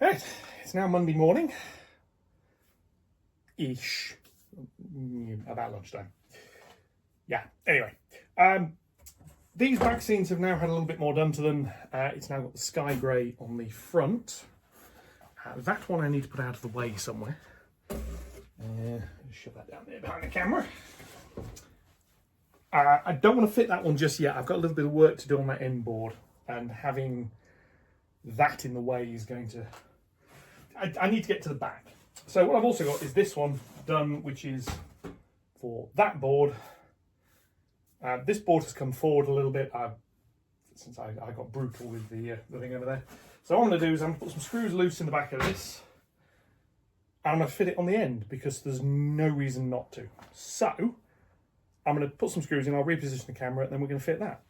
Right, it's now Monday morning. Ish. About lunchtime. Yeah, anyway. These back scenes have now had a little bit more done to them. It's now got the sky grey on the front. That one I need to put out of the way somewhere. Shove that down there behind the camera. I don't want to fit that one just yet. I've got a little bit of work to do on that end board, and having that in the way is going to... I need to get to the back. So what I've also got is this one done, which is for that board. This board has come forward a little bit since I got brutal with the thing over there. So what I'm going to do is I'm going to put some screws loose in the back of this, and I'm going to fit it on the end because there's no reason not to. So I'm going to put some screws in, I'll reposition the camera, and then we're going to fit that.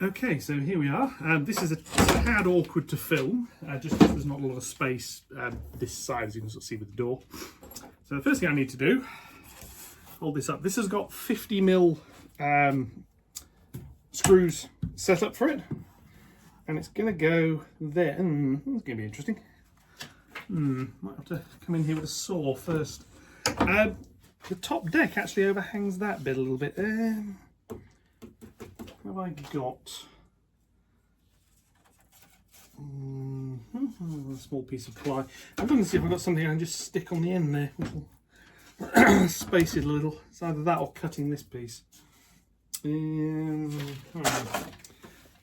Okay, so here we are. This is a tad awkward to film, just because there's not a lot of space this side, as you can sort of see with the door. So the first thing I need to do, hold this up. This has got 50mm screws set up for it, and it's going to go there. It's going to be interesting. Might have to come in here with a saw first. The top deck actually overhangs that bit a little bit. What have I got? A small piece of ply. I'm going to see if I've got something I can just stick on the end there, which will space it a little. It's either that or cutting this piece.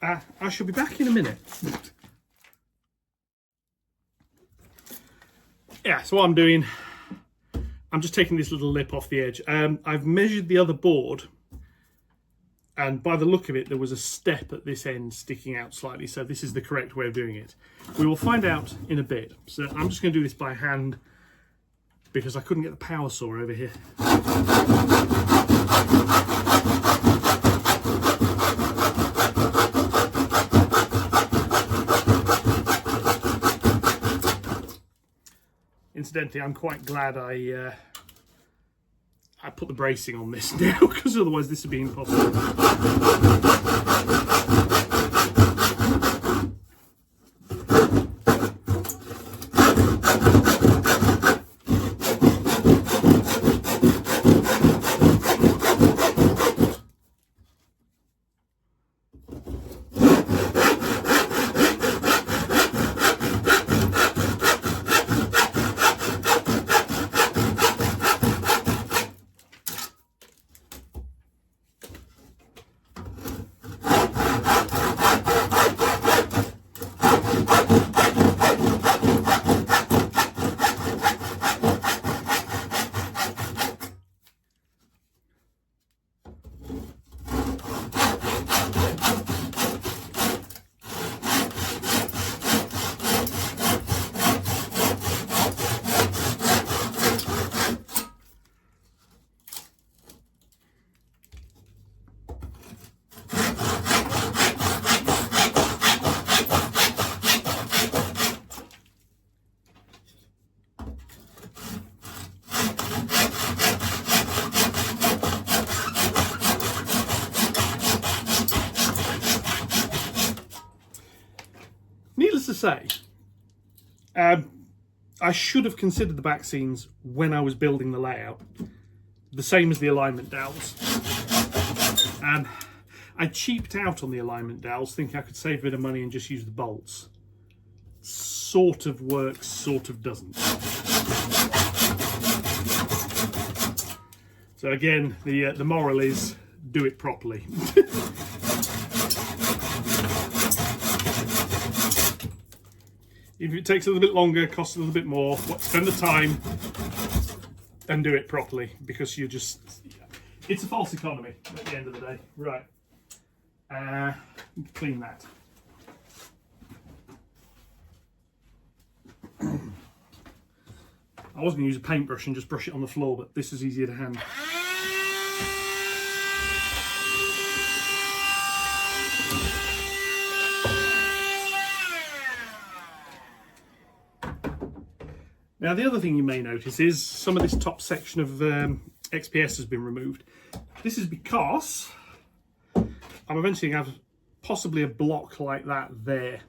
I shall be back in a minute. Yeah, so what I'm doing, I'm just taking this little lip off the edge. I've measured the other board, and by the look of it, there was a step at this end sticking out slightly, so this is the correct way of doing it. We will find out in a bit. So I'm just going to do this by hand because I couldn't get the power saw over here. Incidentally, I'm quite glad I put the bracing on this now, because otherwise this would be impossible. Needless to say, I should have considered the back scenes when I was building the layout, the same as the alignment dowels. I cheaped out on the alignment dowels, thinking I could save a bit of money and just use the bolts. Sort of works, sort of doesn't. So again, the moral is do it properly. If it takes a little bit longer, costs a little bit more, spend the time and do it properly, because you're just... It's a false economy at the end of the day. Right. Clean that. I was going to use a paintbrush and just brush it on the floor, but this is easier to handle. Now the other thing you may notice is some of this top section of XPS has been removed. This is because I'm eventually going to have possibly a block like that there.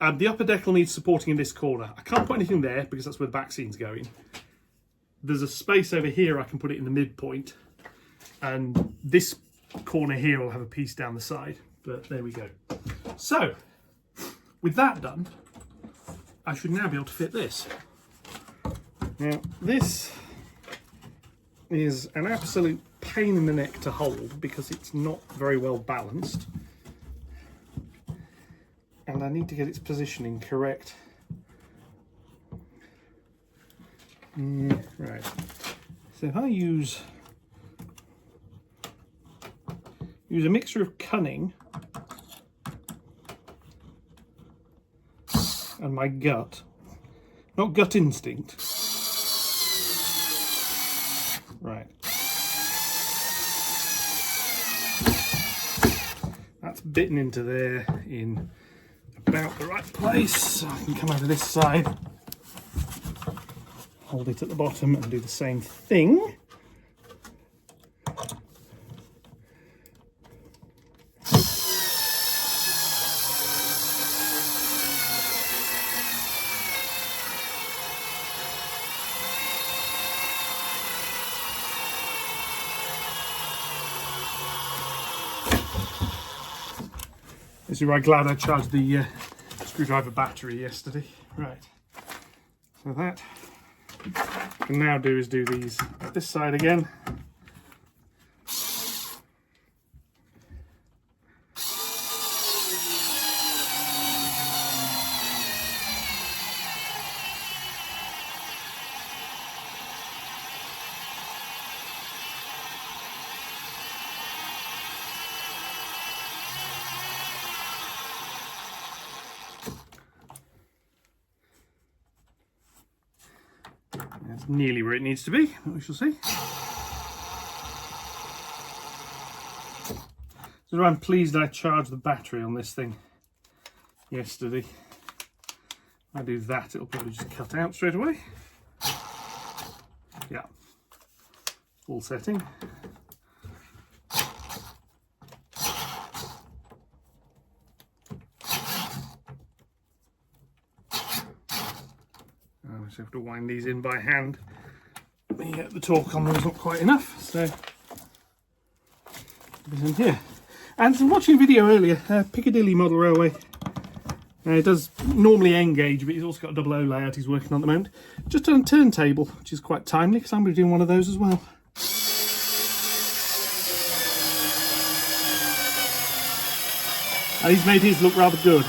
The upper deck will need supporting in this corner. I can't put anything there because that's where the back scene's going. There's a space over here I can put it in the midpoint, and this corner here will have a piece down the side, but there we go. So with that done, I should now be able to fit this. Now this is an absolute pain in the neck to hold because it's not very well balanced, and I need to get its positioning correct. Right, so if I use a mixture of cunning and my gut, not gut instinct. Right, that's bitten into there in about the right place, so I can come over this side, hold it at the bottom and do the same thing. This is where I'm glad I charged the screwdriver battery yesterday. Right, so that I can now do is do these this side again. That's nearly where it needs to be, but we shall see. So I'm pleased I charged the battery on this thing yesterday. If I do that, it'll probably just cut out straight away. Yeah, full setting. I just have to wind these in by hand. The torque on them is not quite enough, so it's in here. And watching a video earlier, Piccadilly Model Railway. It does normally engage, but he's also got a double O layout he's working on at the moment. Just on a turntable, which is quite timely because I'm going to be doing one of those as well. And he's made his look rather good.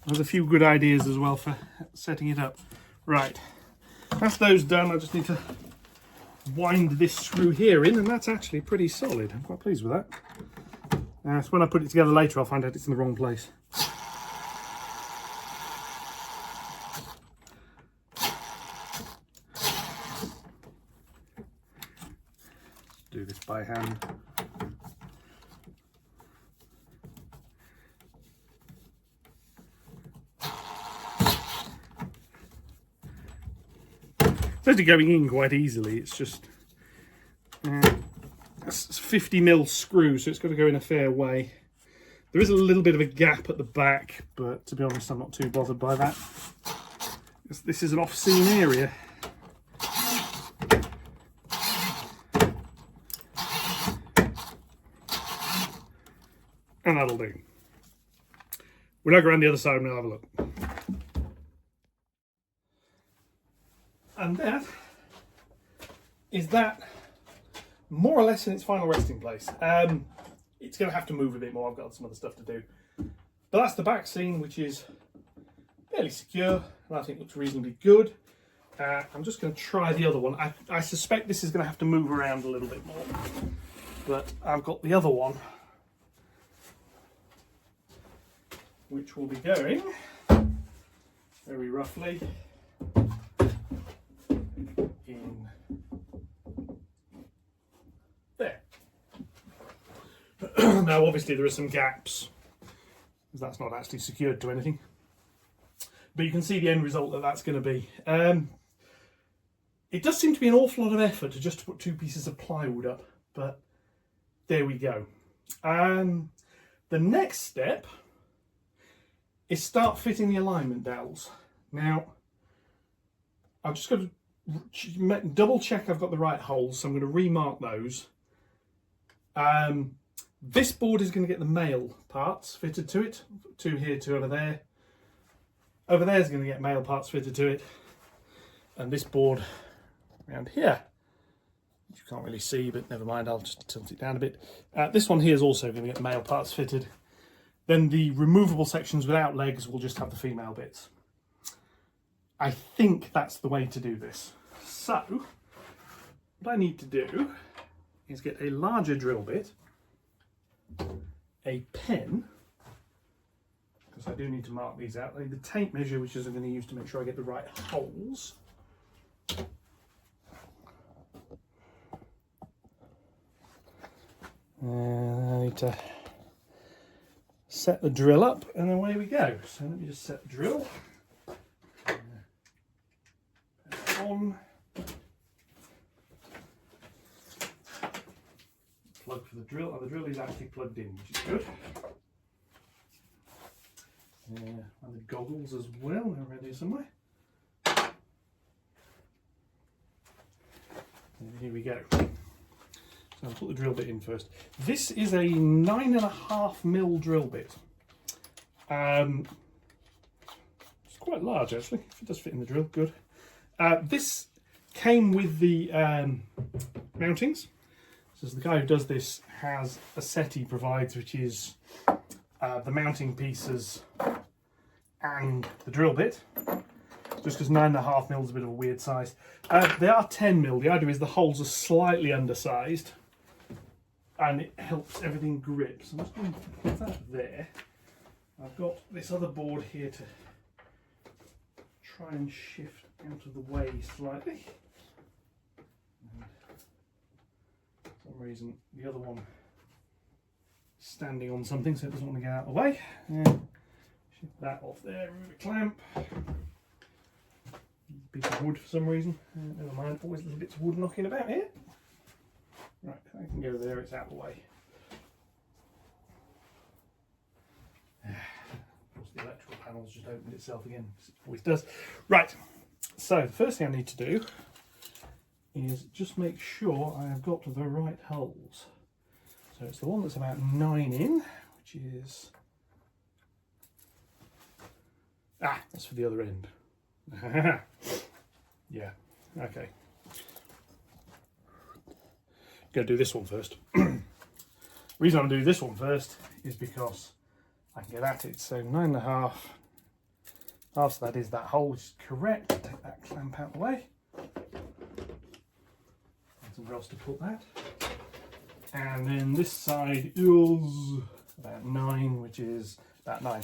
There's a few good ideas as well for setting it up. Right, that's those done. I just need to wind this screw here in, and that's actually pretty solid. I'm quite pleased with that. So when I put it together later, I'll find out it's in the wrong place. Let's do this by hand. It's actually going in quite easily. It's just it's 50mm screw, so it's got to go in a fair way. There is a little bit of a gap at the back, but to be honest, I'm not too bothered by that. This is an off-scene area. And that'll do. We'll now go around the other side and we'll have a look. And that is that more or less in its final resting place. It's going to have to move a bit more. I've got some other stuff to do. But that's the back scene, which is fairly secure and I think looks reasonably good. I'm just going to try the other one. I suspect this is going to have to move around a little bit more. But I've got the other one, which will be going very roughly in there. Now obviously there are some gaps because that's not actually secured to anything. But you can see the end result that that's going to be. It does seem to be an awful lot of effort to just put 2 pieces of plywood up, but there we go. The next step is start fitting the alignment dowels. Now, I've just got to double check I've got the right holes, so I'm going to remark those. This board is going to get the male parts fitted to it, 2 here, 2 over there. Over there is going to get male parts fitted to it, and this board around here, which you can't really see, but never mind, I'll just tilt it down a bit. This one here is also going to get male parts fitted. Then the removable sections without legs will just have the female bits. I think that's the way to do this. So, what I need to do is get a larger drill bit, a pen, because I do need to mark these out. I need the tape measure, which is I'm going to use to make sure I get the right holes. And I need to set the drill up, and away we go. So let me just set the drill. On. Plug for the drill. Oh, the drill is actually plugged in, which is good. And the goggles as well, they're around here somewhere. And here we go. So I'll put the drill bit in first. This is a 9.5mm drill bit. It's quite large actually, if it does fit in the drill, good. This came with the mountings. So the guy who does this has a set he provides, which is the mounting pieces and the drill bit, just because 9.5mm is a bit of a weird size. They are 10mm. The idea is the holes are slightly undersized and it helps everything grip. So I'm just going to put that there. I've got this other board here to try and shift out of the way slightly. And for some reason the other one is standing on something, so it doesn't want to get out of the way. And shift that off there, remove a clamp. Piece of wood for some reason. Never mind, always little bits of wood knocking about here. Right, I can go there, it's out of the way. Of course, the electrical panel's just opened itself again, as it always does. Right, so the first thing I need to do is just make sure I have got the right holes. So it's the one that's about 9 in, which is... that's for the other end. Yeah, okay. Going to do this one first. The reason I'm doing this one first is because I can get at it. So 9.5. Half of that is that hole, which is correct. Take that clamp out of the way. Somewhere else to put that. And then this side is about 9, which is about 9.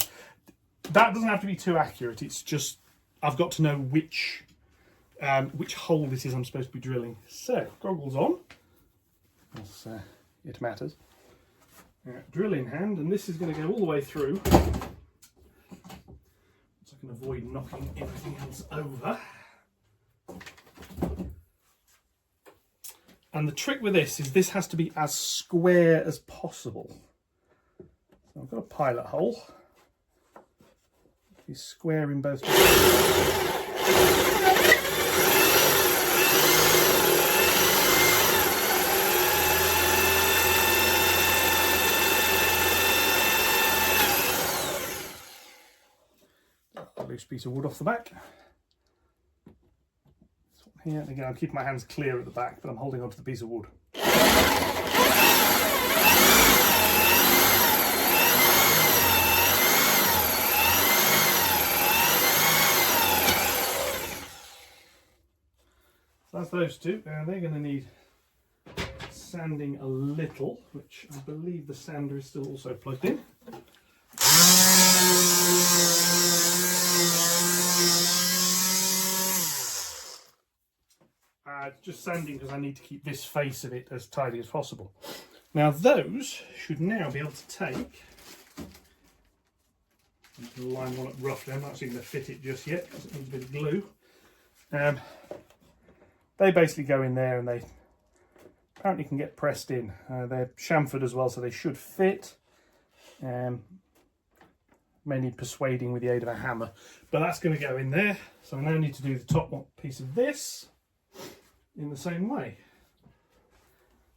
That doesn't have to be too accurate. It's just I've got to know which hole this is I'm supposed to be drilling. So goggles on. It matters. Drill in hand, and this is going to go all the way through, so I can avoid knocking everything else over. And the trick with this has to be as square as possible. So I've got a pilot hole. Be square in both directions. Loose piece of wood off the back. This one here, and again I'm keeping my hands clear at the back, but I'm holding onto the piece of wood. So that's those two. Now they're going to need sanding a little, which I believe the sander is still also plugged in. Just sanding because I need to keep this face of it as tidy as possible. Now those should now be able to take I'm going to line one up roughly. I'm not actually going to fit it just yet because it needs a bit of glue. They basically go in there and they apparently can get pressed in. They're chamfered as well, so they should fit. Mainly persuading with the aid of a hammer. But that's going to go in there. So I now need to do the top piece of this in the same way.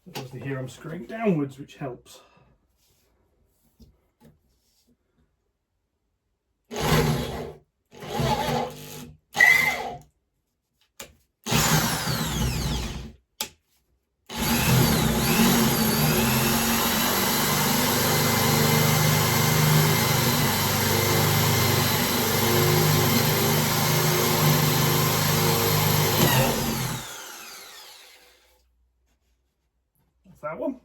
Obviously here I'm screwing downwards, which helps. That one.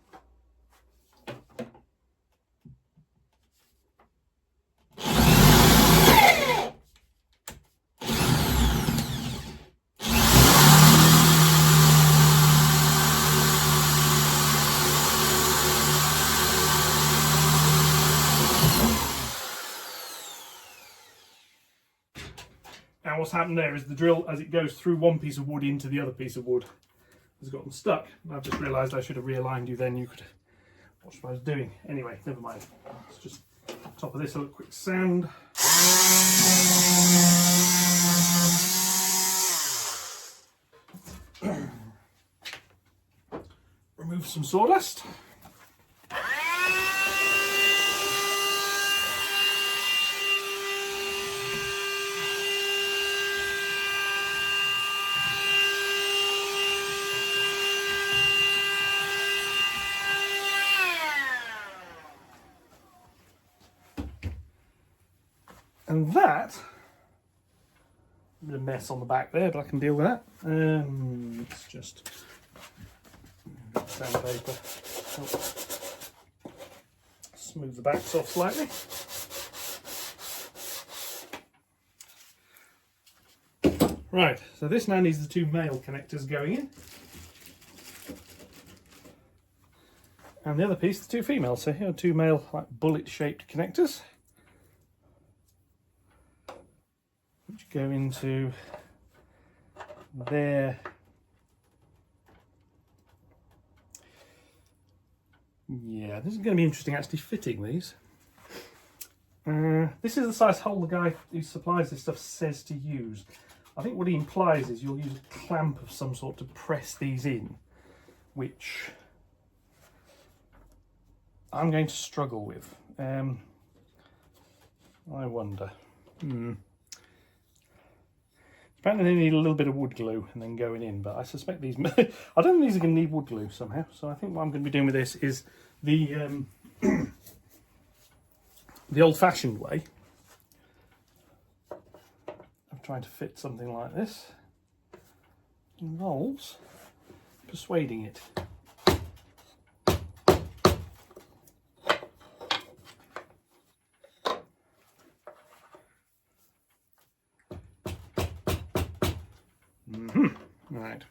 Now what's happened there is the drill, as it goes through one piece of wood into the other piece of wood, has gotten stuck. I've just realised I should have realigned you then. You could watch what I was doing. Anyway, never mind. Let's just top of this a little quick sand. Remove some sawdust. And that, a bit of mess on the back there, but I can deal with that. Let's just sandpaper, smooth the backs off slightly. Right, so this now needs the two male connectors going in. And the other piece, the two female. So here are two male, like bullet-shaped connectors, which go into there. Yeah, this is going to be interesting actually fitting these. This is the size hole the guy who supplies this stuff says to use. I think what he implies is you'll use a clamp of some sort to press these in, which I'm going to struggle with. I wonder. Apparently they need a little bit of wood glue and then going in, but I suspect these... I don't think these are going to need wood glue somehow, so I think what I'm going to be doing with this is the the old-fashioned way of trying to fit something like this involves persuading it. Right,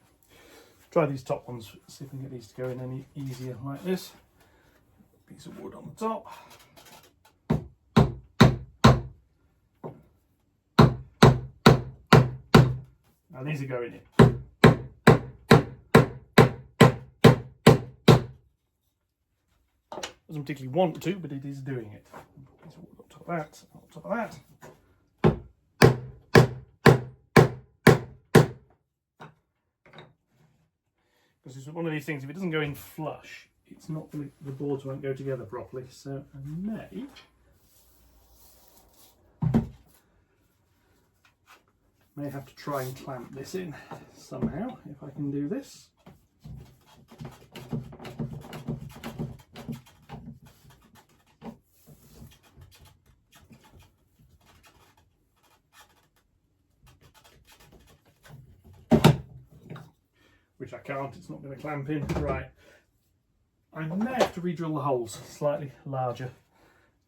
try these top ones, see if we can get these to go in any easier like this. Piece of wood on the top. Now these are going in. Doesn't particularly want to, but it is doing it. Piece of wood on top of that, on top of that. Because it's one of these things, if it doesn't go in flush, it's not going to, the boards won't go together properly. So I may have to try and clamp this in somehow, if I can do this. Which I can't, it's not going to clamp in. Right, I may have to re-drill the holes slightly larger.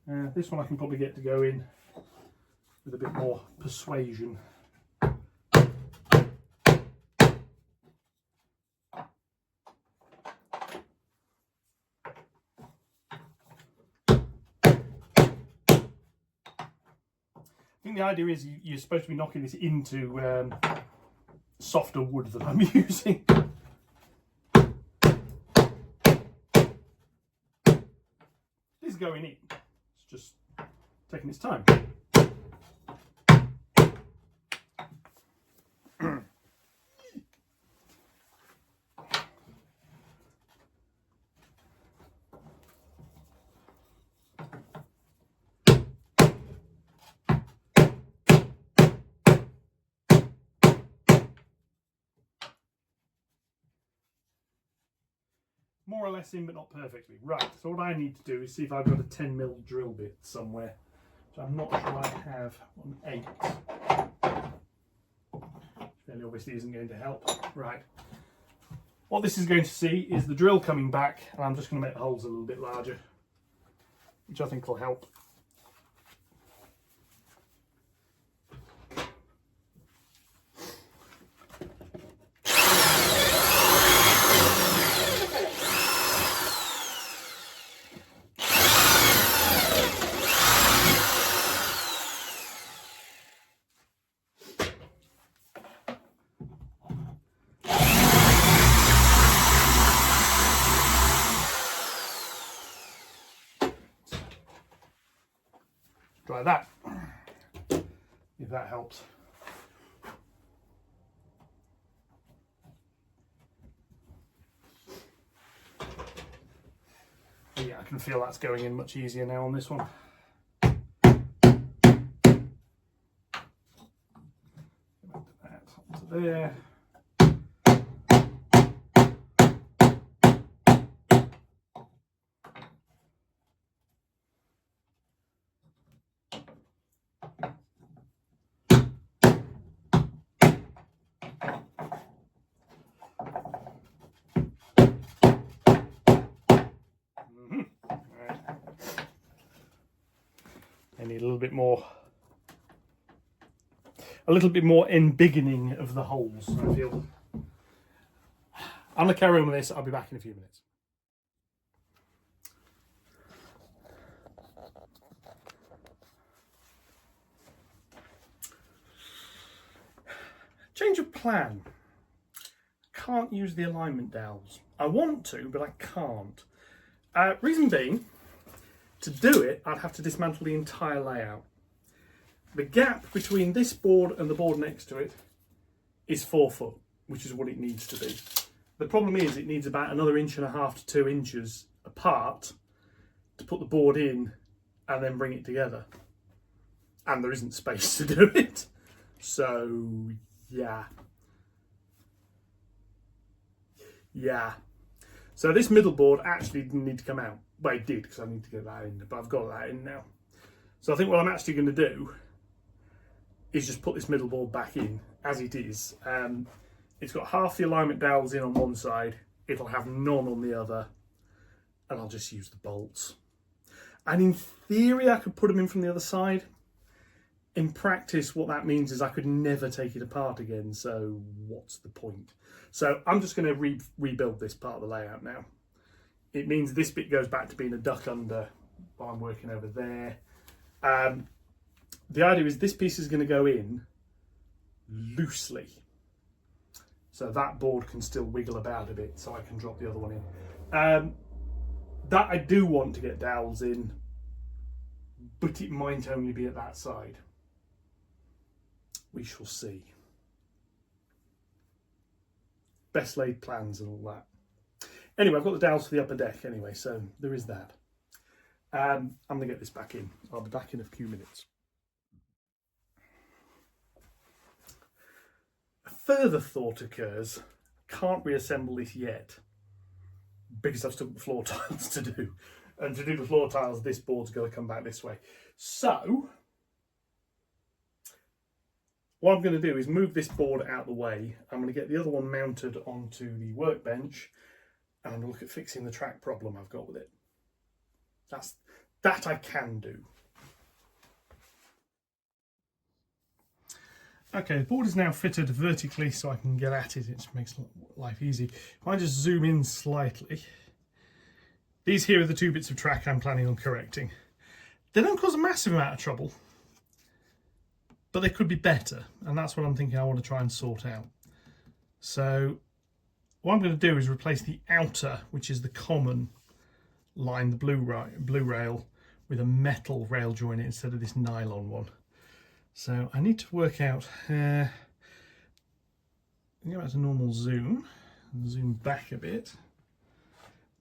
This one I can probably get to go in with a bit more persuasion. think the idea is you're supposed to be knocking this into softer wood that I'm using. This is going in. It's just taking its time. More or less in, but not perfectly. Right, so what I need to do is see if I've got a 10mm drill bit somewhere. So I'm not sure I have an 8. Fairly obviously isn't going to help. Right. What this is going to see is the drill coming back, and I'm just going to make the holes a little bit larger, which I think will help. Try that, if that helps. Yeah, I can feel that's going in much easier now on this one. That onto there. I need a little bit more embiggening of the holes, I feel. I'm going to carry on with this. I'll be back in a few minutes. Change of plan. Can't use the alignment dowels. I want to, but I can't. Reason being, to do it, I'd have to dismantle the entire layout. The gap between this board and the board next to it is 4 foot, which is what it needs to be. The problem is it needs about another 1.5 to 2 inches apart to put the board in and then bring it together. And there isn't space to do it. So, yeah. Yeah. So this middle board actually didn't need to come out. Well, it did, because I need to get that in, but I've got that in now. So I think what I'm actually going to do is just put this middle board back in as it is. It's got half the alignment dowels in on one side, it'll have none on the other, and I'll just use the bolts. And in theory, I could put them in from the other side. In practice, what that means is I could never take it apart again, so what's the point? So I'm just going to rebuild this part of the layout now. It means this bit goes back to being a duck under while I'm working over there. The idea is this piece is going to go in loosely. So that board can still wiggle about a bit, so I can drop the other one in. That I do want to get dowels in, but it might only be at that side. We shall see. Best laid plans and all that. Anyway, I've got the dowels for the upper deck anyway, so there is that. I'm going to get this back in. I'll be back in a few minutes. A further thought occurs. Can't reassemble this yet because I've still got the floor tiles to do. And to do the floor tiles, this board's got to come back this way. So what I'm going to do is move this board out of the way. I'm going to get the other one mounted onto the workbench, and I'm going to look at fixing the track problem I've got with it. That I can do. Okay, the board is now fitted vertically so I can get at it. It makes life easy. If I just zoom in slightly, these here are the 2 bits of track I'm planning on correcting. They don't cause a massive amount of trouble. but they could be better, and that's what I'm thinking I want to try and sort out. So what I'm going to do is replace the outer, which is the common line, the blue rail, with a metal rail joint instead of this nylon one. So I need to work out, go back to normal zoom, and zoom back a bit.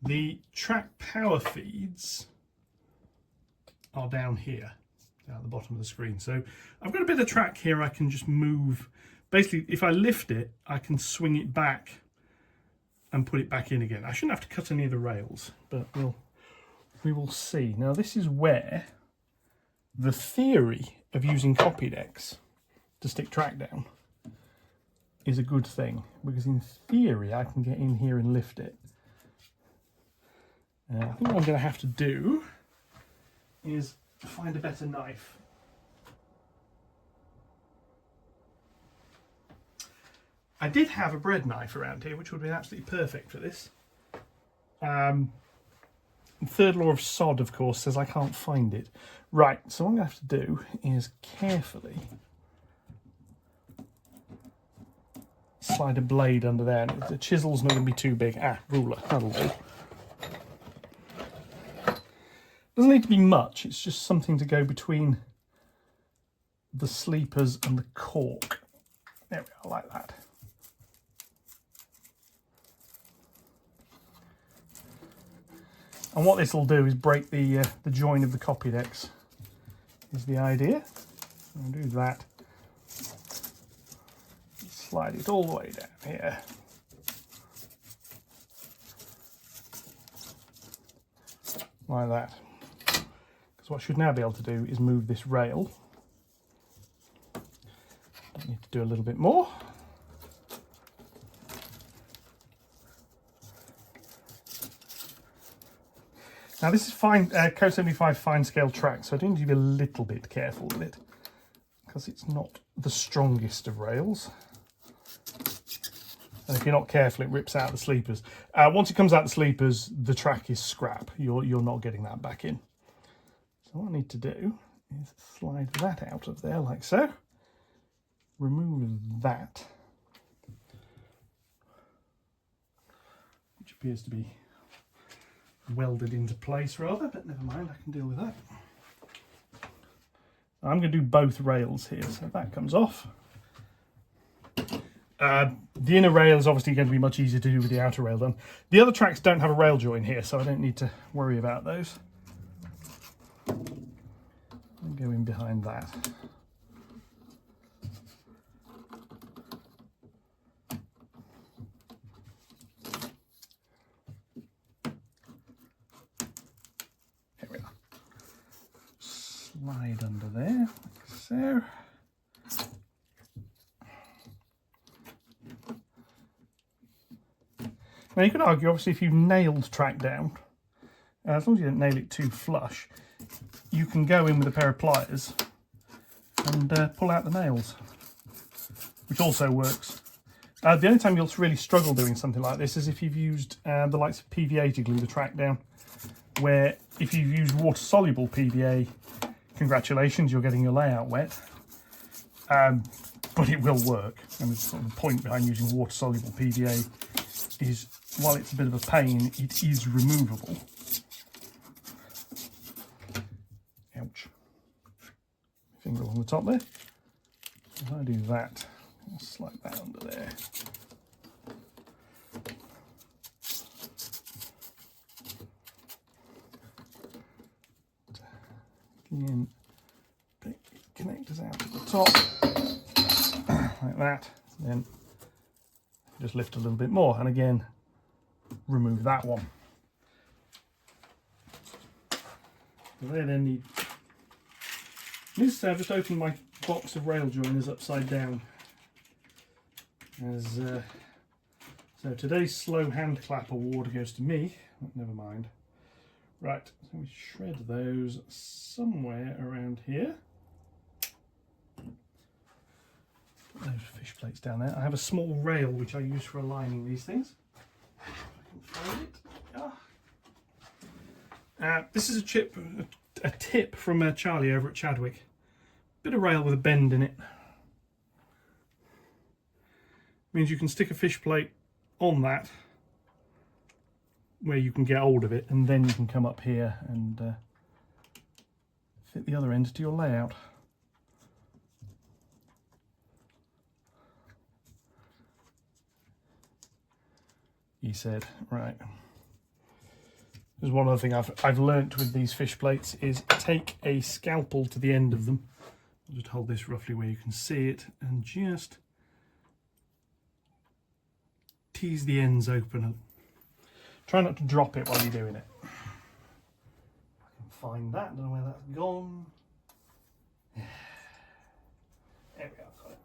The track power feeds are down here, down at the bottom of the screen. So I've got a bit of track here I can just move. Basically, if I lift it, I can swing it back and put it back in again. I shouldn't have to cut any of the rails, but we will see. Now this is where the theory of using copy decks to stick track down is a good thing, because in theory I can get in here and lift it. I think what I'm going to have to do is find a better knife. I did have a bread knife around here, which would have been absolutely perfect for this. Third law of sod, of course, says I can't find it. Right, so what I'm going to have to do is carefully slide a blade under there. The chisel's not going to be too big. Ruler, that'll do. Doesn't need to be much, it's just something to go between the sleepers and the cork. There we are, like that. And what this will do is break the join of the copy decks, is the idea. I'll do that. Slide it all the way down here. Like that. Because what I should now be able to do is move this rail. I need to do a little bit more. Now this is fine, Code 75 fine scale track, so I do need to be a little bit careful with it, because it's not the strongest of rails. And if you're not careful, it rips out the sleepers. Once it comes out the sleepers, the track is scrap. You're not getting that back in. So what I need to do is slide that out of there like so. Remove that, which appears to be welded into place rather, but never mind, I can deal with that. I'm going to do both rails here, so that comes off. The inner rail is obviously going to be much easier to do with the outer rail done. The other tracks don't have a rail join here, so I don't need to worry about those. I'll go in behind that. Slide under there, like so. Now you could argue, obviously, if you've nailed track down, as long as you don't nail it too flush, you can go in with a pair of pliers and pull out the nails, which also works. The only time you'll really struggle doing something like this is if you've used the likes of PVA to glue the track down, where if you've used water-soluble PVA, congratulations, you're getting your layout wet, but it will work. And sort of the point behind using water-soluble PVA is, while it's a bit of a pain, it is removable. Ouch. Finger on the top there. If I do that, I'll slide that under there. Again, take the connectors out at the top, like that, then just lift a little bit more, and again, remove that one. They then need, this I've just opened my box of rail joiners upside down. So today's slow hand clap award goes to me, never mind. Right, so we shred those somewhere around here. Put those fish plates down there. I have a small rail which I use for aligning these things. If I can find it. This is a tip from Charlie over at Chadwick. Bit of rail with a bend in it. Means you can stick a fish plate on that where you can get hold of it, and then you can come up here and fit the other end to your layout. He said, right. There's one other thing I've learnt with these fish plates is take a scalpel to the end of them. I'll just hold this roughly where you can see it and just tease the ends open and try not to drop it while you're doing it. If I can find that, don't know where that's gone. There we are, got it.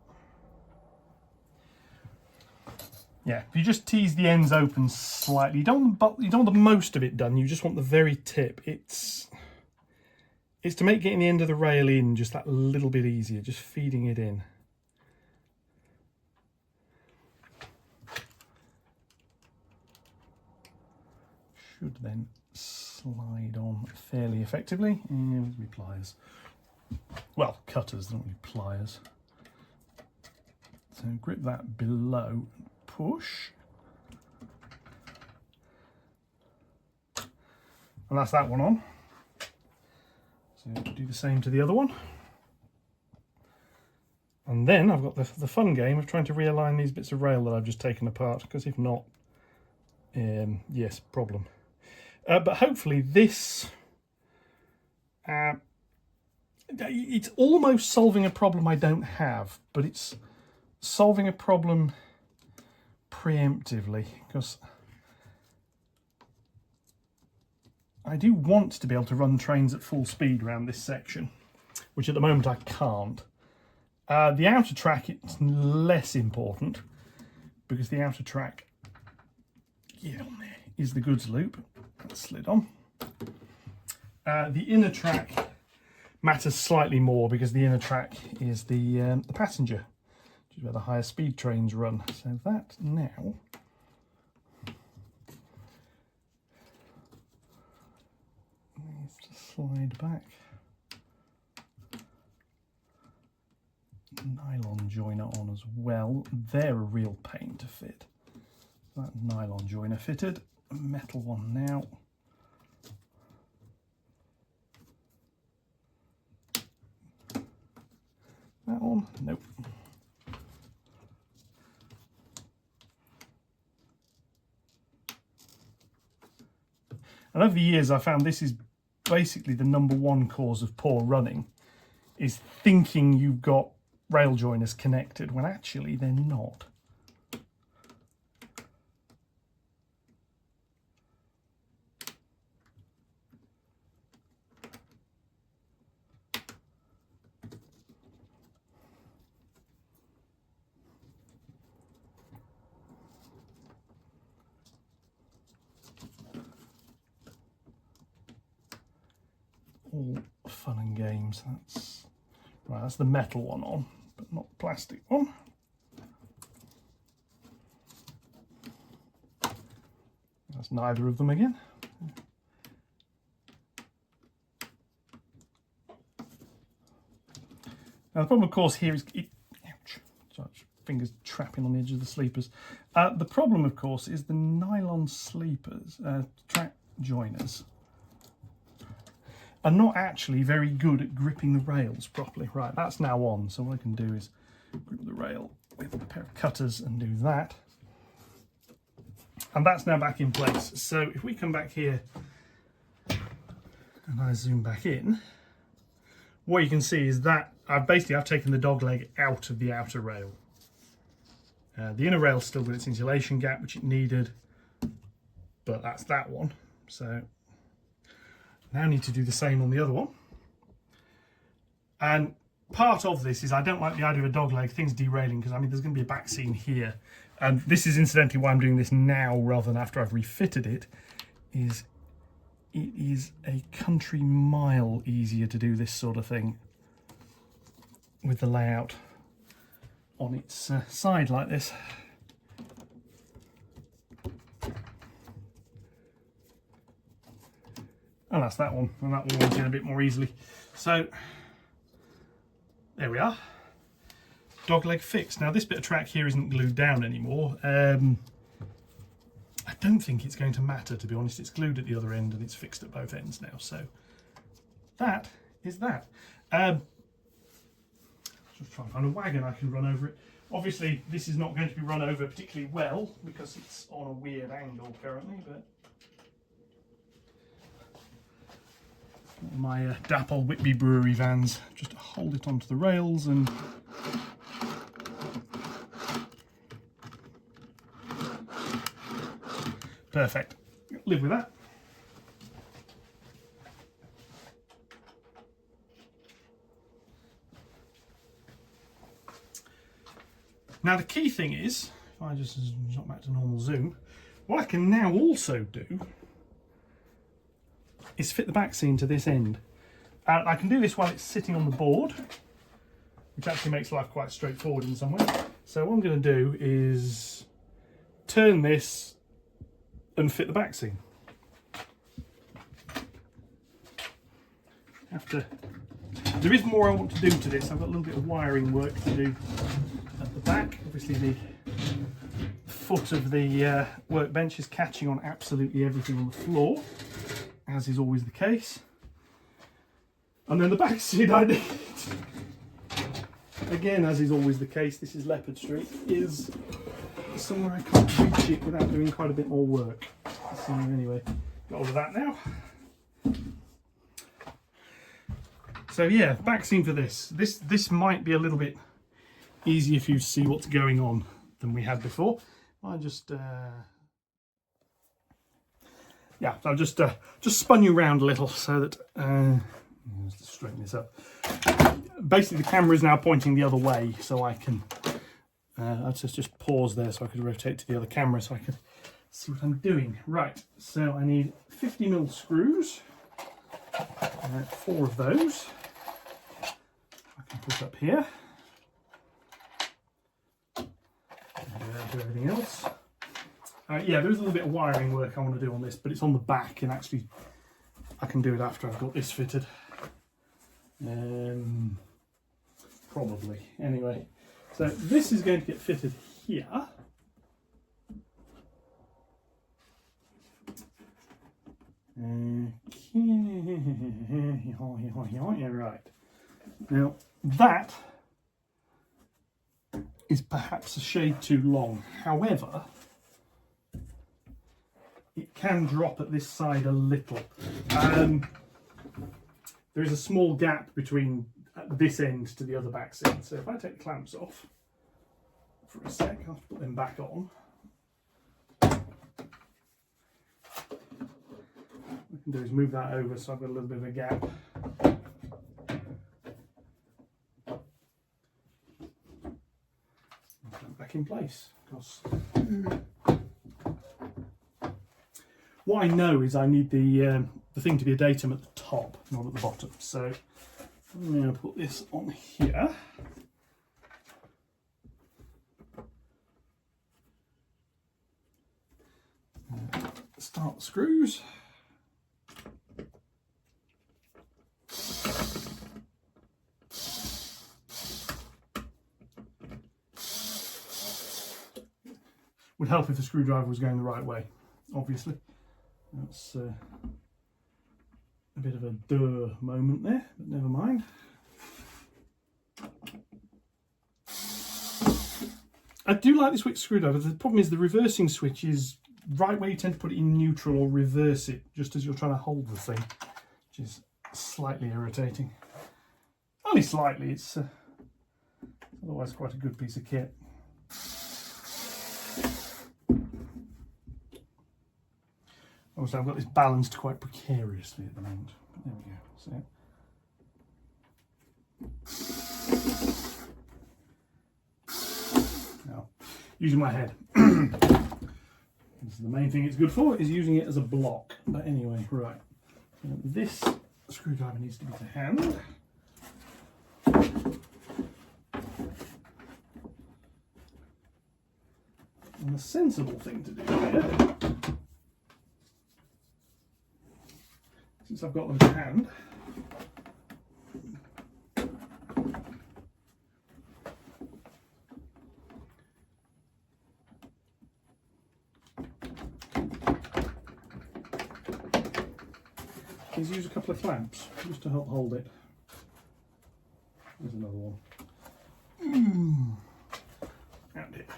Yeah, if you just tease the ends open slightly, you don't want the most of it done, you just want the very tip. It's to make getting the end of the rail in just that little bit easier, just feeding it in. Should then slide on fairly effectively. And with pliers. Well, cutters, don't need pliers. So grip that below, push. And that's that one on. So do the same to the other one. And then I've got the fun game of trying to realign these bits of rail that I've just taken apart, because if not, yes, problem. But hopefully this, it's almost solving a problem I don't have, but it's solving a problem preemptively, because I do want to be able to run trains at full speed around this section, which at the moment I can't. The outer track, it's less important, because the outer track, get on there, is the goods loop. That's slid on. The inner track matters slightly more, because the inner track is the passenger, which is where the higher speed trains run. So that now needs to slide back. Nylon joiner on as well. They're a real pain to fit. That nylon joiner fitted. Metal one now. That one? Nope. And over the years I found this is basically the #1 cause of poor running, is thinking you've got rail joiners connected when actually they're not. All fun and games. That's right, that's the metal one on, but not the plastic one. That's neither of them again. Now the problem of course here is ouch, sorry, fingers trapping on the edge of the sleepers. The problem of course is the nylon sleepers, track joiners, are not actually very good at gripping the rails properly. Right, that's now on, so what I can do is grip the rail with a pair of cutters and do that. And that's now back in place. So if we come back here and I zoom back in, what you can see is that I've taken the dog leg out of the outer rail. The inner rail's still with its insulation gap, which it needed, but that's that one. So now I need to do the same on the other one. And part of this is I don't like the idea of a dog leg, things derailing, because I mean there's going to be a back scene here. And this is incidentally why I'm doing this now rather than after I've refitted it, is it is a country mile easier to do this sort of thing with the layout on its side like this. And that's that one, and that one went in a bit more easily. So There we are. Dogleg fixed. Now this bit of track here isn't glued down anymore. I don't think it's going to matter, to be honest. It's glued at the other end and it's fixed at both ends now. So that is that. Just try and find a wagon I can run over it. Obviously this is not going to be run over particularly well because it's on a weird angle currently, but my Dapple Whitby Brewery vans, just hold it onto the rails and perfect. Live with that. Now the key thing is, if I just jump back to normal zoom, what I can now also do is fit the back scene to this end. I can do this while it's sitting on the board, which actually makes life quite straightforward in some way. So what I'm going to do is turn this and fit the back scene. There is more I want to do to this. I've got a little bit of wiring work to do at the back. Obviously the foot of the workbench is catching on absolutely everything on the floor, as is always the case. And then the back seat I need, again as is always the case, this is Leopard Street, is somewhere I can't reach it without doing quite a bit more work. So anyway, got all of that now. So yeah, back scene for this. This might be a little bit easier for you to see what's going on than we had before. I just yeah, so I've just spun you around a little so that let's straighten this up. Basically, the camera is now pointing the other way, so I can I'll just pause there so I could rotate to the other camera so I could see what I'm doing. Right, so I need 50mm screws, 4 of those. I can put up here. Do everything else. Yeah, there's a little bit of wiring work I want to do on this, but it's on the back, and actually I can do it after I've got this fitted. Probably. Anyway, so this is going to get fitted here. Yeah, right. Now that is perhaps a shade too long. However, it can drop at this side a little. There is a small gap between this end to the other back seat. So if I take the clamps off for a sec, I'll have to put them back on. What I can do is move that over so I've got a little bit of a gap. Back in place, because what I know is I need the thing to be a datum at the top, not at the bottom. So I'm going to put this on here. Start the screws. Would help if the screwdriver was going the right way, obviously. That's a bit of a duh moment there, but never mind. I do like this Wick screwdriver. The problem is the reversing switch is right where you tend to put it in neutral or reverse it just as you're trying to hold the thing, which is slightly irritating. Only slightly, it's otherwise quite a good piece of kit. Also, I've got this balanced quite precariously at the moment. But there we go. So, now, using my head. This is the main thing it's good for, is using it as a block. But anyway, right. So this screwdriver needs to be to hand. And the sensible thing to do here, since I've got them to hand, is use a couple of clamps just to help hold it. There's another one. And it.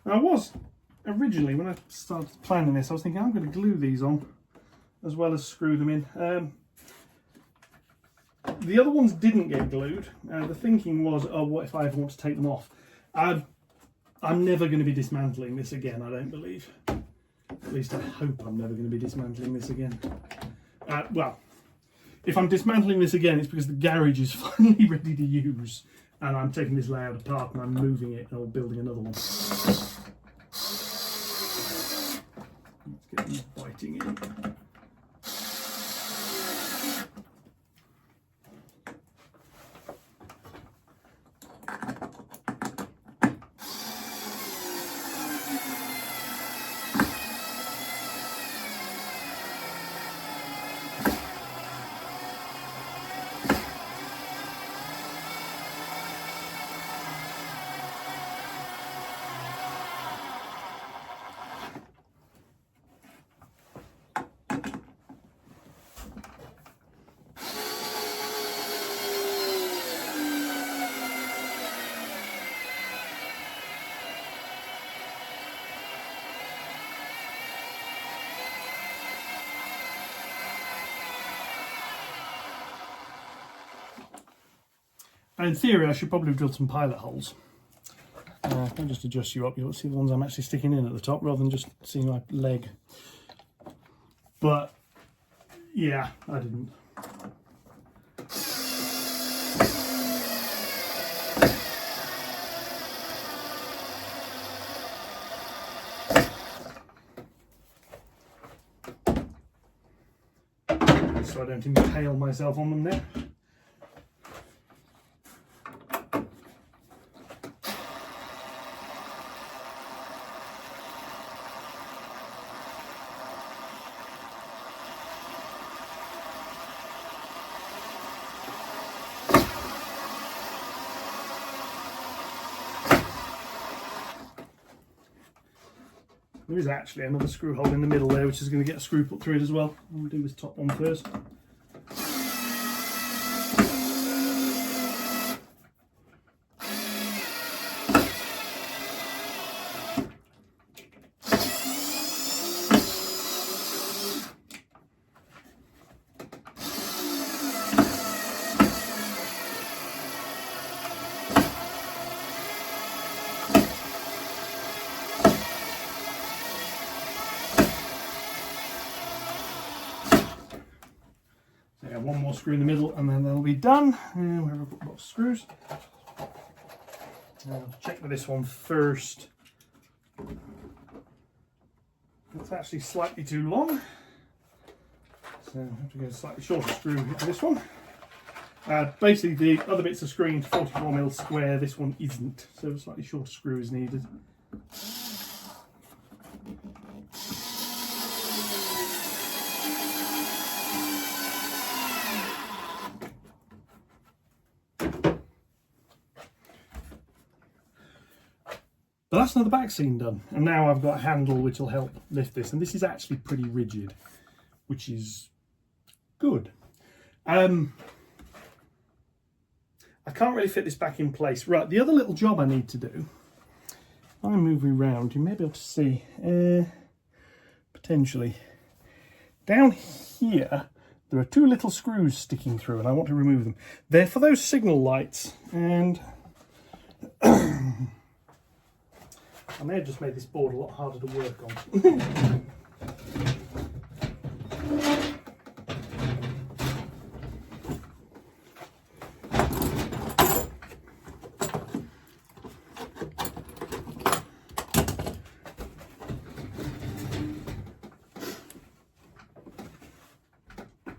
Now, I was originally, when I started planning this, I was thinking I'm going to glue these on as well as screw them in. The other ones didn't get glued. The thinking was, oh, what if I ever want to take them off? I'm never going to be dismantling this again, I don't believe. At least I hope I'm never going to be dismantling this again. Well, if I'm dismantling this again, it's because the garage is finally ready to use, and I'm taking this layout apart and I'm moving it or building another one. Let's get these biting in. And in theory, I should probably have drilled some pilot holes. I'll just adjust you up. You'll see the ones I'm actually sticking in at the top rather than just seeing my leg. But yeah, I didn't. So I don't impale myself on them there. There is actually another screw hole in the middle there, which is going to get a screw put through it as well. We'll do this top one first. One more screw in the middle and then they'll be done. And where have I put box of screws? I'll check with this one first. It's actually slightly too long, so I have to go a slightly shorter screw into this one. Basically, the other bits are screened 44mm square, this one isn't, so a slightly shorter screw is needed. But that's another back scene done, and now I've got a handle which will help lift this, and this is actually pretty rigid, which is good. I can't really fit this back in place. Right, the other little job I need to do, if I move you around, you may be able to see, potentially, down here, there are two little screws sticking through, and I want to remove them. They're for those signal lights, and I may have just made this board a lot harder to work on.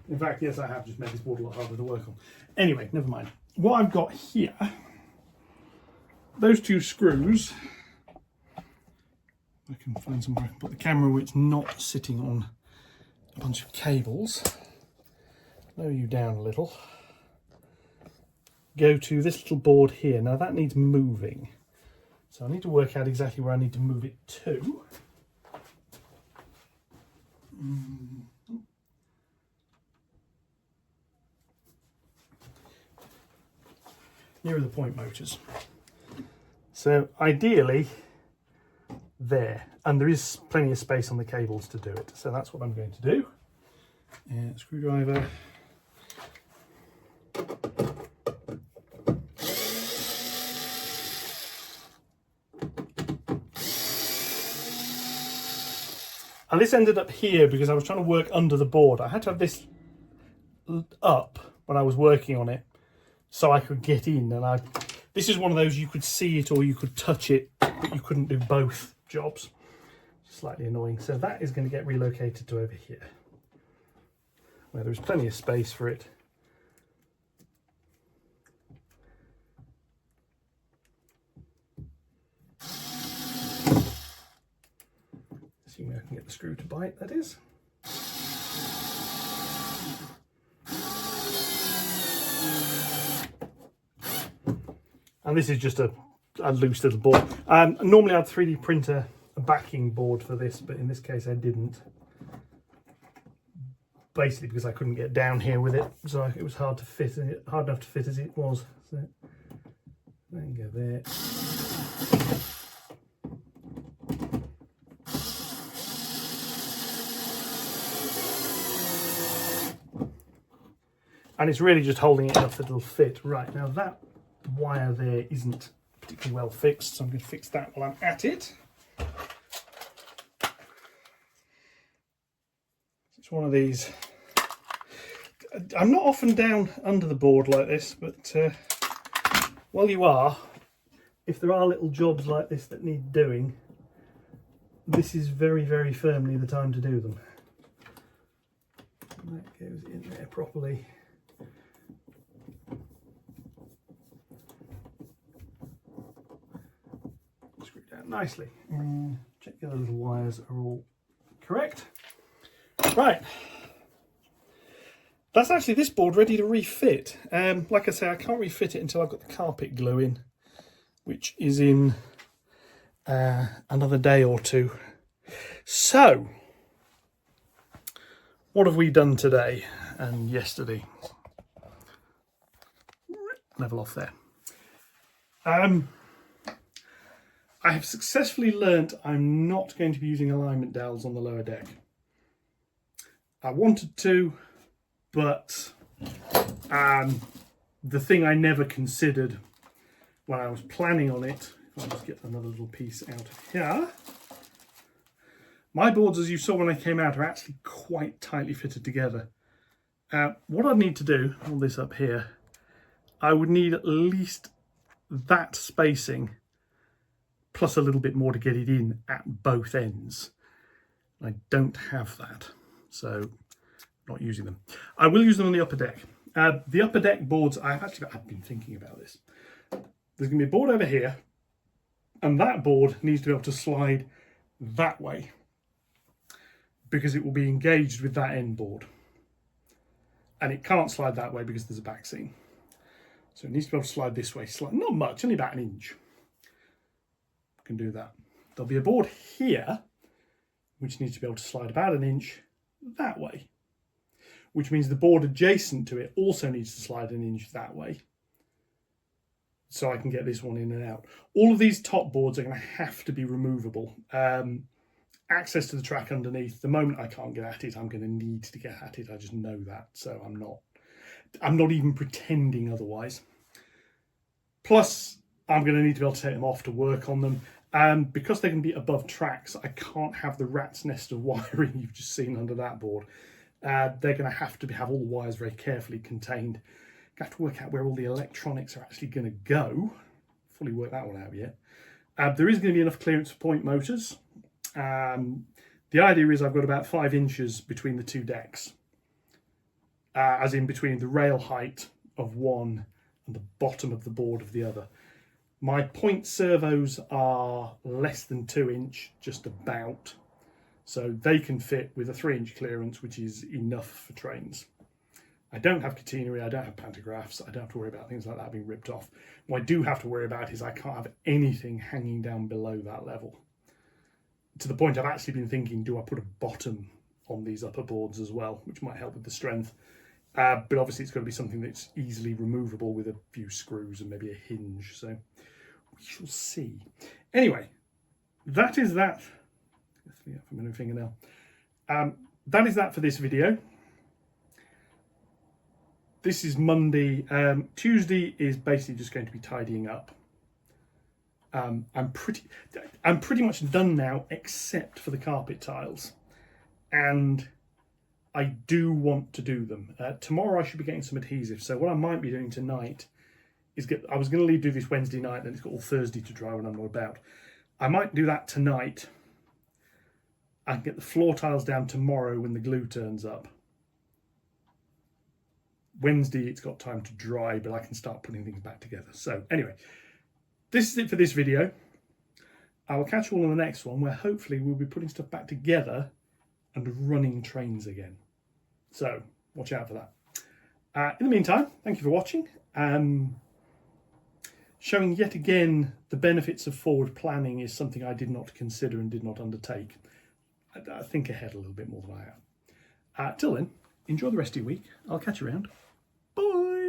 In fact, yes, I have just made this board a lot harder to work on. Anyway, never mind. What I've got here, those two screws, I can find somewhere I can put the camera where it's not sitting on a bunch of cables. Lower you down a little. Go to this little board here. Now that needs moving. So I need to work out exactly where I need to move it to. Here are the point motors. So ideally there, and there is plenty of space on the cables to do it. So that's what I'm going to do. Screwdriver. And this ended up here because I was trying to work under the board. I had to have this up when I was working on it so I could get in. And this is one of those, you could see it or you could touch it, but you couldn't do both jobs. Slightly annoying. So that is going to get relocated to over here, where there's plenty of space for it. Assuming I can get the screw to bite, that is. And this is just a loose little board. Normally I'd 3D print a backing board for this, but in this case I didn't. Basically because I couldn't get down here with it, so it was hard enough to fit as it was. So there you go there. And it's really just holding it enough that it'll fit. Right, now that wire there isn't particularly well fixed, so I'm going to fix that while I'm at it. It's one of these. I'm not often down under the board like this, but while you are, if there are little jobs like this that need doing, this is very, very firmly the time to do them. And that goes in there properly. Screw down nicely. Check the other little wires are all correct. Right. That's actually this board ready to refit. Like I say, I can't refit it until I've got the carpet glue in, which is in another day or two. So, what have we done today and yesterday? Level off there. I have successfully learnt I'm not going to be using alignment dowels on the lower deck. I wanted to, but the thing I never considered when I was planning on it, if I'll just get another little piece out of here. My boards, as you saw when they came out, are actually quite tightly fitted together. What I'd need to do, all this up here, I would need at least that spacing plus a little bit more to get it in at both ends. I don't have that, so I'm not using them. I will use them on the upper deck. The upper deck boards, I've been thinking about this. There's going to be a board over here, and that board needs to be able to slide that way because it will be engaged with that end board. And it can't slide that way because there's a back seam. So it needs to be able to slide this way, not much, only about an inch. Can do that. There'll be a board here which needs to be able to slide about an inch that way, which means the board adjacent to it also needs to slide an inch that way, so I can get this one in and out. All of these top boards are going to have to be removable. Access to the track underneath, the moment I can't get at it, I'm going to need to get at it. I just know that, so I'm not even pretending otherwise. Plus, I'm going to need to be able to take them off to work on them. And because they can be above tracks, I can't have the rat's nest of wiring you've just seen under that board. They're going to have all the wires very carefully contained. I have to work out where all the electronics are actually going to go. Fully worked that one out yet. There is going to be enough clearance for point motors. The idea is I've got about 5 inches between the two decks, as in between the rail height of one and the bottom of the board of the other. My point servos are less than 2 inch, just about. So they can fit with a 3-inch clearance, which is enough for trains. I don't have catenary, I don't have pantographs, I don't have to worry about things like that being ripped off. What I do have to worry about is I can't have anything hanging down below that level. To the point I've actually been thinking, do I put a bottom on these upper boards as well, which might help with the strength. But obviously it's got to be something that's easily removable with a few screws and maybe a hinge. So we shall see. Anyway, that is that. From my new fingernail. That is that for this video. This is Monday. Tuesday is basically just going to be tidying up. I'm pretty much done now, except for the carpet tiles, and I do want to do them. Tomorrow I should be getting some adhesive. So what I might be doing tonight is I was going to do this Wednesday night, then it's got all Thursday to dry when I'm not about. I might do that tonight. I can get the floor tiles down tomorrow when the glue turns up. Wednesday it's got time to dry, but I can start putting things back together. So anyway, this is it for this video. I will catch you all in the next one, where hopefully we'll be putting stuff back together and running trains again. So watch out for that. In the meantime, thank you for watching. Showing yet again the benefits of forward planning is something I did not consider and did not undertake. I think ahead a little bit more than I am. Till then, enjoy the rest of your week. I'll catch you around. Bye.